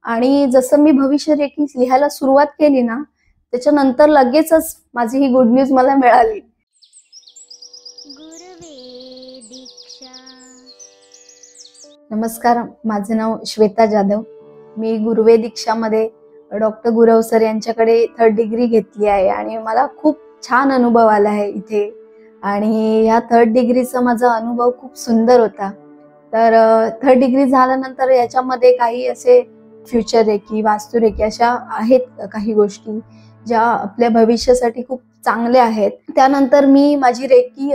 आणि जसं मी भविष्यरेखी लिहायला सुरुवात केली ना, त्याच्यानंतर लगेचच माझी ही गुड न्यूज मला मिळाली. गुरुवे दीक्षा. नमस्कार, माझे नाव श्वेता जाधव. मी गुरुवे दीक्षामध्ये डॉक्टर गुरव सर यांच्याकडे 3rd डिग्री घेतली आहे आणि मला खूप छान अनुभव आला आहे इथे. आणि ह्या 3rd डिग्रीचा माझा अनुभव खूप सुंदर होता. तर 3rd डिग्री झाल्यानंतर याच्यामध्ये काही असे फ्युचर रेखी, वास्तुरेखी अशा आहेत काही गोष्टी ज्या आपल्या भविष्यासाठी खूप चांगल्या आहेत. त्यानंतर मी माझी रेखी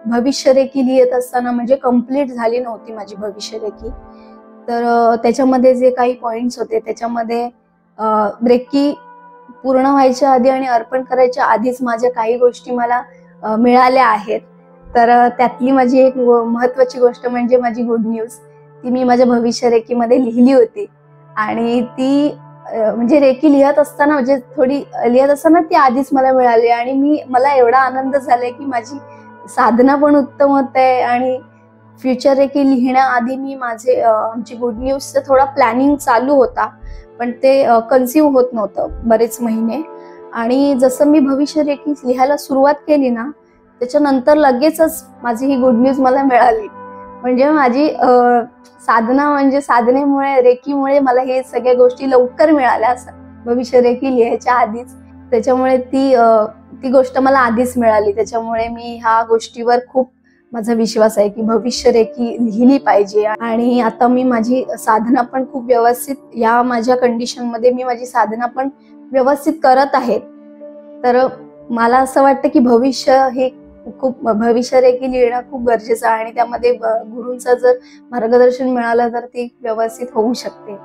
भविष्यरेखी लिहित असताना म्हणजे कंप्लीट झाली नव्हती माझी भविष्यरेखी. तर त्याच्यामध्ये जे काही पॉइंट्स होते त्याच्यामध्ये रेखी पूर्ण व्हायच्या आधी आणि अर्पण करायच्या आधीच माझ्या काही गोष्टी मला मिळाल्या आहेत. तर त्यातली माझी एक महत्त्वाची गोष्ट म्हणजे माझी गुड न्यूज ती मी माझ्या भविष्यरेखीमध्ये लिहिली होती. आणि ती म्हणजे रेखी लिहत असताना म्हणजे थोडी लिहत असताना ती आधीच मला मिळाली आणि मला एवढा आनंद झालाय की माझी साधना पण उत्तम होत आहे. आणि फ्युचर रेखी लिहिण्याआधी मी माझे आमची गुड न्यूजचं थोडा प्लॅनिंग चालू होता, पण ते कन्सिव्ह होत नव्हतं बरेच महिने. आणि जसं मी भविष्यरेखी लिहायला सुरुवात केली ना, त्याच्यानंतर लगेचच माझी ही गुड न्यूज मला मिळाली. म्हणजे माझी साधना म्हणजे साधनेमुळे, रेखीमुळे मला हे सगळ्या गोष्टी लवकर मिळाल्या असं भविष्यरेखी लिहायच्या आधीच. त्याच्यामुळे ती गोष्ट मला आधीच मिळाली. त्याच्यामुळे मी ह्या गोष्टीवर खूप माझा विश्वास आहे की भविष्यरेखी लिहिली पाहिजे. आणि आता मी माझी साधना पण खूप व्यवस्थित, या माझ्या कंडिशनमध्ये मी माझी साधना पण व्यवस्थित करत आहे. तर मला असं वाटतं की भविष्यरेखी लिहिणं खूप गरजेचं आहे आणि त्यामध्ये गुरूंचं जर मार्गदर्शन मिळालं तर ती व्यवस्थित होऊ शकते.